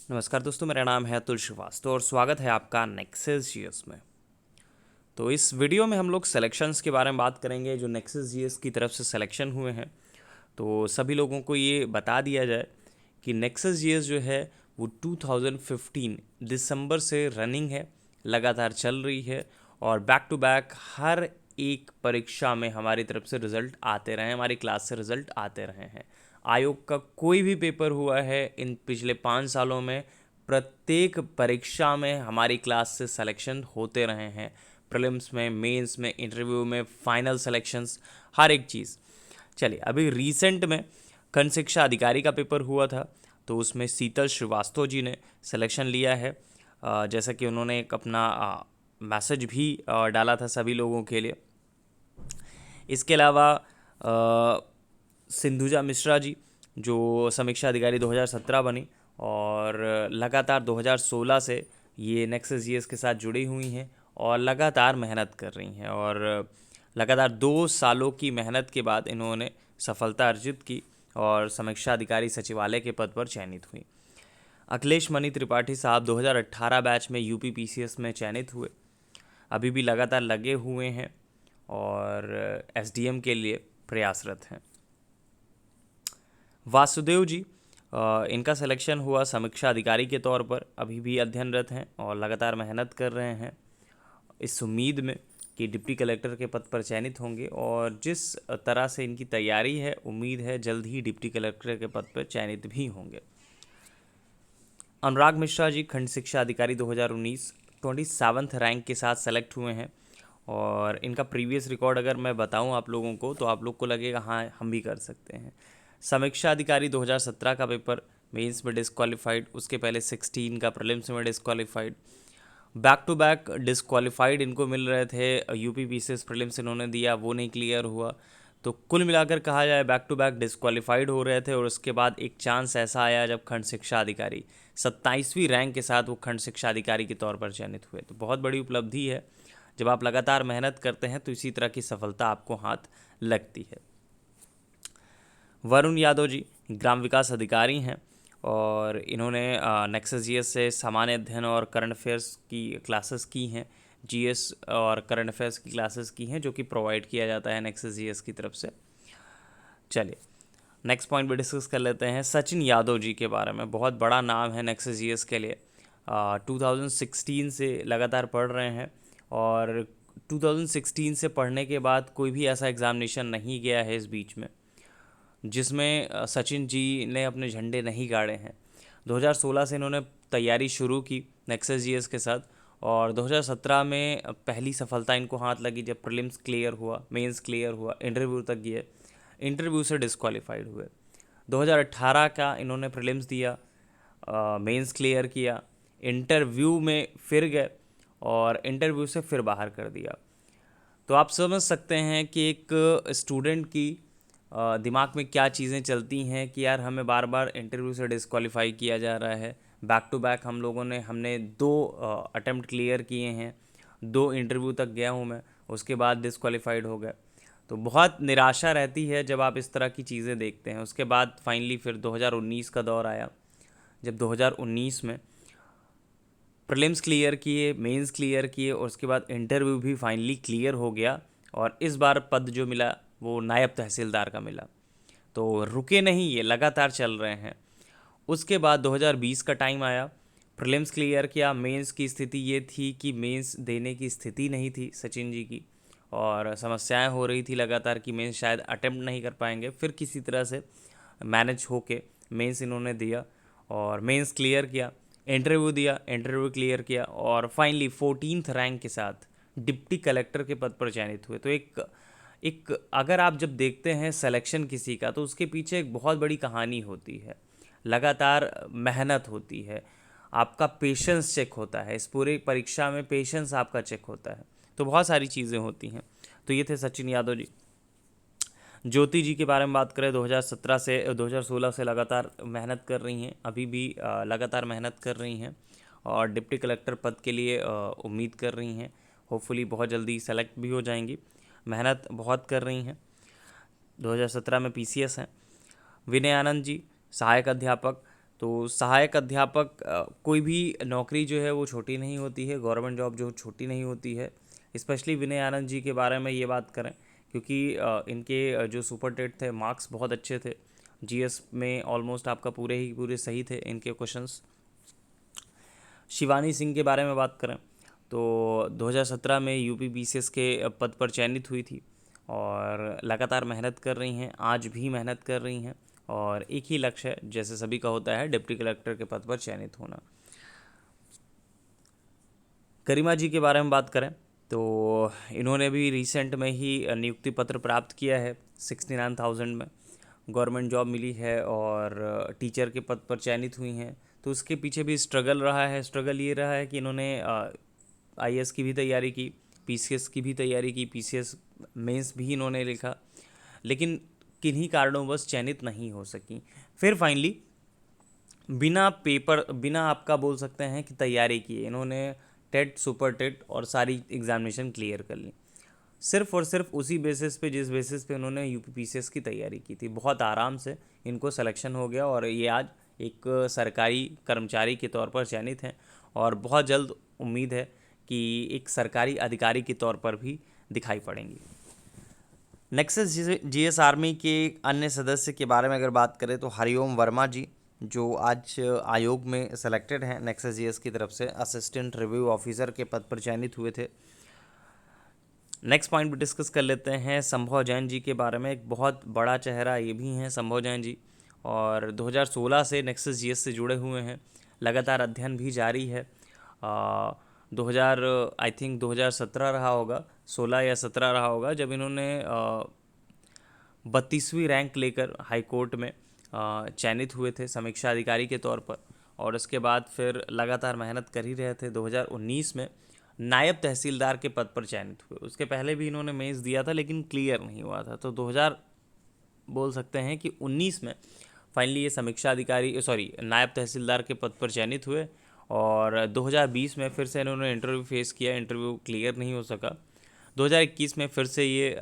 नमस्कार दोस्तों, मेरा नाम है अतुल श्रीवास्तव और स्वागत है आपका नेक्सस जीएस में। तो इस वीडियो में हम लोग सिलेक्शंस के बारे में बात करेंगे जो नेक्सस जीएस की तरफ से सिलेक्शन हुए हैं। तो सभी लोगों को ये बता दिया जाए कि नेक्सस जीएस जो है वो 2015 दिसंबर से रनिंग है, लगातार चल रही है और बैक टू बैक हर एक परीक्षा में हमारी तरफ से रिज़ल्ट आते रहे हैं, हमारी क्लास से रिज़ल्ट आते रहे हैं। आयोग का कोई भी पेपर हुआ है इन पिछले 5 सालों में, प्रत्येक परीक्षा में हमारी क्लास से सिलेक्शन होते रहे हैं। प्रीलिम्स में, मेंस में, इंटरव्यू में, फाइनल सिलेक्शंस, हर एक चीज़। चलिए, अभी रिसेंट में खंड शिक्षा अधिकारी का पेपर हुआ था, तो उसमें शीतल श्रीवास्तव जी ने सिलेक्शन लिया है। जैसा कि उन्होंने एक अपना मैसेज भी डाला था सभी लोगों के लिए। इसके अलावा सिंधुजा मिश्रा जी जो समीक्षा अधिकारी 2017 बनी और लगातार 2016 से ये नेक्सस जीएस के साथ जुड़ी हुई हैं और लगातार मेहनत कर रही हैं और लगातार 2 सालों की मेहनत के बाद इन्होंने सफलता अर्जित की और समीक्षा अधिकारी सचिवालय के पद पर चयनित हुई। अखिलेश मणि त्रिपाठी साहब 2018 बैच में यूपी पीसीएस में चयनित हुए, अभी भी लगातार लगे हुए हैं और एसडीएम के लिए प्रयासरत हैं। वासुदेव जी, इनका सिलेक्शन हुआ समीक्षा अधिकारी के तौर पर, अभी भी अध्ययनरत हैं और लगातार मेहनत कर रहे हैं इस उम्मीद में कि डिप्टी कलेक्टर के पद पर चयनित होंगे और जिस तरह से इनकी तैयारी है, उम्मीद है जल्द ही डिप्टी कलेक्टर के पद पर चयनित भी होंगे। अनुराग मिश्रा जी खंड शिक्षा अधिकारी 2019 27th रैंक के साथ सेलेक्ट हुए हैं और इनका प्रीवियस रिकॉर्ड अगर मैं बताऊं आप लोगों को तो आप लोग को लगेगा हाँ हम भी कर सकते हैं। समीक्षा अधिकारी 2017 का पेपर मेंस में डिस्क्वालीफाइड, उसके पहले 16 का प्रीलिम्स में disqualified, back to back disqualified इनको मिल रहे थे। यूपी पीसीएस प्रीलिम्स इन्होंने दिया, वो नहीं क्लियर हुआ। तो कुल मिलाकर कहा जाए बैक टू बैक डिस्क्वालीफाइड हो रहे थे और उसके बाद एक चांस ऐसा आया जब खंड शिक्षा अधिकारी 27वीं रैंक के साथ वो खंड शिक्षा अधिकारी के तौर पर चयनित हुए। तो बहुत बड़ी उपलब्धि है, जब आप लगातार मेहनत करते हैं तो इसी तरह की सफलता आपको हाथ लगती है। वरुण यादव जी ग्राम विकास अधिकारी हैं और इन्होंने नेक्सस जीएस से सामान्य अध्ययन और करंट अफेयर्स की क्लासेस की हैं, जीएस और करंट अफेयर्स की क्लासेस की हैं जो कि प्रोवाइड किया जाता है नेक्सस जीएस की तरफ से। चलिए, नेक्स्ट पॉइंट भी डिस्कस कर लेते हैं सचिन यादव जी के बारे में। बहुत बड़ा नाम है नेक्सस जीएस के लिए। 2016 से लगातार पढ़ रहे हैं और 2016 से पढ़ने के बाद कोई भी ऐसा एग्ज़ामिनेशन नहीं गया है इस बीच में जिसमें सचिन जी ने अपने झंडे नहीं गाड़े हैं। 2016 से इन्होंने तैयारी शुरू की नेक्सस जीएस के साथ और 2017 में पहली सफलता इनको हाथ लगी जब प्रीलिम्स क्लियर हुआ, मेंस क्लियर हुआ, इंटरव्यू तक गए, इंटरव्यू से डिस्क्वालीफाइड हुए। 2018 का इन्होंने प्रीलिम्स दिया, मेंस क्लियर किया, इंटरव्यू में फिर गए और इंटरव्यू से फिर बाहर कर दिया। तो आप समझ सकते हैं कि एक स्टूडेंट की दिमाग में क्या चीज़ें चलती हैं कि यार हमें बार बार इंटरव्यू से डिस्क्वालीफाई किया जा रहा है। बैक टू बैक हमने 2 अटेम्प्ट क्लियर किए हैं, 2 इंटरव्यू तक गया हूँ मैं, उसके बाद डिस्क्वालीफाइड हो गए। तो बहुत निराशा रहती है जब आप इस तरह की चीज़ें देखते हैं। उसके बाद फाइनली फिर 2019 का दौर आया, जब 2019 में प्रीलिम्स क्लियर किए, मेंस क्लियर किए और उसके बाद इंटरव्यू भी फाइनली क्लियर हो गया और इस बार पद जो मिला वो नायब तहसीलदार का मिला। तो रुके नहीं, ये लगातार चल रहे हैं। उसके बाद 2020 का टाइम आया, प्रीलिम्स क्लियर किया, मेंस की स्थिति ये थी कि मेंस देने की स्थिति नहीं थी सचिन जी की और समस्याएं हो रही थी लगातार कि मेंस शायद अटेम्प्ट नहीं कर पाएंगे। फिर किसी तरह से मैनेज होके मेंस इन्होंने दिया और मेंस क्लियर किया, इंटरव्यू दिया, इंटरव्यू क्लियर किया और फाइनली 14th रैंक के साथ डिप्टी कलेक्टर के पद पर चयनित हुए। तो एक एक अगर आप जब देखते हैं सिलेक्शन किसी का तो उसके पीछे एक बहुत बड़ी कहानी होती है, लगातार मेहनत होती है, आपका पेशेंस चेक होता है, इस पूरी परीक्षा में पेशेंस आपका चेक होता है। तो बहुत सारी चीज़ें होती हैं। तो ये थे सचिन यादव जी। ज्योति जी के बारे में बात करें, 2017 से 2016 से लगातार मेहनत कर रही हैं, अभी भी लगातार मेहनत कर रही हैं और डिप्टी कलेक्टर पद के लिए उम्मीद कर रही हैं। होपफुली बहुत जल्दी सेलेक्ट भी हो जाएंगी, मेहनत बहुत कर रही हैं। 2017 में पीसीएस हैं। विनय आनंद जी सहायक अध्यापक, तो सहायक अध्यापक कोई भी नौकरी जो है वो छोटी नहीं होती है, गवर्नमेंट जॉब जो छोटी नहीं होती है। स्पेशली विनय आनंद जी के बारे में ये बात करें, क्योंकि इनके जो सुपर टेट थे मार्क्स बहुत अच्छे थे, जीएस में ऑलमोस्ट आपका पूरे ही पूरे सही थे इनके क्वेश्चंस। शिवानी सिंह के बारे में बात करें तो 2017 में यूपी बीसीएस के पद पर चयनित हुई थी और लगातार मेहनत कर रही हैं, आज भी मेहनत कर रही हैं और एक ही लक्ष्य है जैसे सभी का होता है, डिप्टी कलेक्टर के पद पर चयनित होना। गरिमा जी के बारे में बात करें तो इन्होंने भी रिसेंट में ही नियुक्ति पत्र प्राप्त किया है, 69,000 में गवर्नमेंट जॉब मिली है और टीचर के पद पर चयनित हुई हैं। तो उसके पीछे भी स्ट्रगल रहा है। स्ट्रगल ये रहा है कि इन्होंने आईएएस की भी तैयारी की, पीसीएस की भी तैयारी की, पीसीएस मेंस भी इन्होंने लिखा, लेकिन किन्हीं कारणों बस चयनित नहीं हो सकी। फिर फाइनली बिना आपका बोल सकते हैं कि तैयारी किए इन्होंने टेट, सुपर टेट और सारी एग्जामिनेशन क्लियर कर ली, सिर्फ और सिर्फ उसी बेसिस पे जिस बेसिस पे उन्होंने यूपीपीसीएस की तैयारी की थी। बहुत आराम से इनको सिलेक्शन हो गया और ये आज एक सरकारी कर्मचारी के तौर पर चयनित हैं और बहुत जल्द उम्मीद है कि एक सरकारी अधिकारी के तौर पर भी दिखाई पड़ेंगी। नेक्सस जीएस आर्मी के अन्य सदस्य के बारे में अगर बात करें तो हरिओम वर्मा जी, जो आज आयोग में सेलेक्टेड हैं नेक्सस जीएस की तरफ से, असिस्टेंट रिव्यू ऑफिसर के पद पर चयनित हुए थे। नेक्स्ट पॉइंट भी डिस्कस कर लेते हैं संभव जैन जी के बारे में। एक बहुत बड़ा चेहरा ये भी हैं संभव जैन जी, और 2016 से नेक्सस जीएस से जुड़े हुए हैं, लगातार अध्ययन भी जारी है। 2017 रहा होगा, 16 या 17 रहा होगा, जब इन्होंने 32वीं रैंक लेकर हाई कोर्ट में चयनित हुए थे समीक्षा अधिकारी के तौर पर, और उसके बाद फिर लगातार मेहनत कर ही रहे थे। 2019 में नायब तहसीलदार के पद पर चयनित हुए। उसके पहले भी इन्होंने मेंस दिया था लेकिन क्लियर नहीं हुआ था, तो 2000 बोल सकते हैं कि 19 में फाइनली ये समीक्षा अधिकारी नायब तहसीलदार के पद पर चयनित हुए, और 2020 में फिर से इन्होंने इंटरव्यू फेस किया, इंटरव्यू क्लियर नहीं हो सका। 2021 में फिर से ये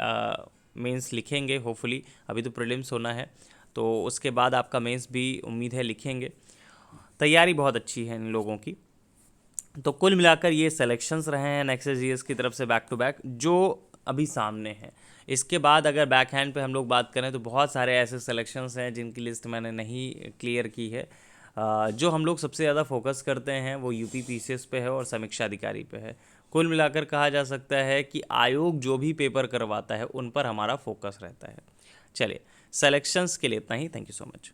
मेंस लिखेंगे होपफुली, अभी तो प्रीलिम्स होना है, तो उसके बाद आपका मेंस भी उम्मीद है लिखेंगे। तैयारी बहुत अच्छी है इन लोगों की। तो कुल मिलाकर ये सिलेक्शंस रहे हैं नेक्सस जीएस की तरफ से बैक टू बैक जो अभी सामने हैं। इसके बाद अगर बैक हैंड पे हम लोग बात करें तो बहुत सारे ऐसे सिलेक्शंस हैं जिनकी लिस्ट मैंने नहीं क्लियर की है। जो हम लोग सबसे ज़्यादा फोकस करते हैं वो यूपी पीसीएस पे है और समीक्षा अधिकारी पे है। कुल मिलाकर कहा जा सकता है कि आयोग जो भी पेपर करवाता है उन पर हमारा फोकस रहता है। चलिए, सिलेक्शंस के लिए इतना ही। Thank you so much.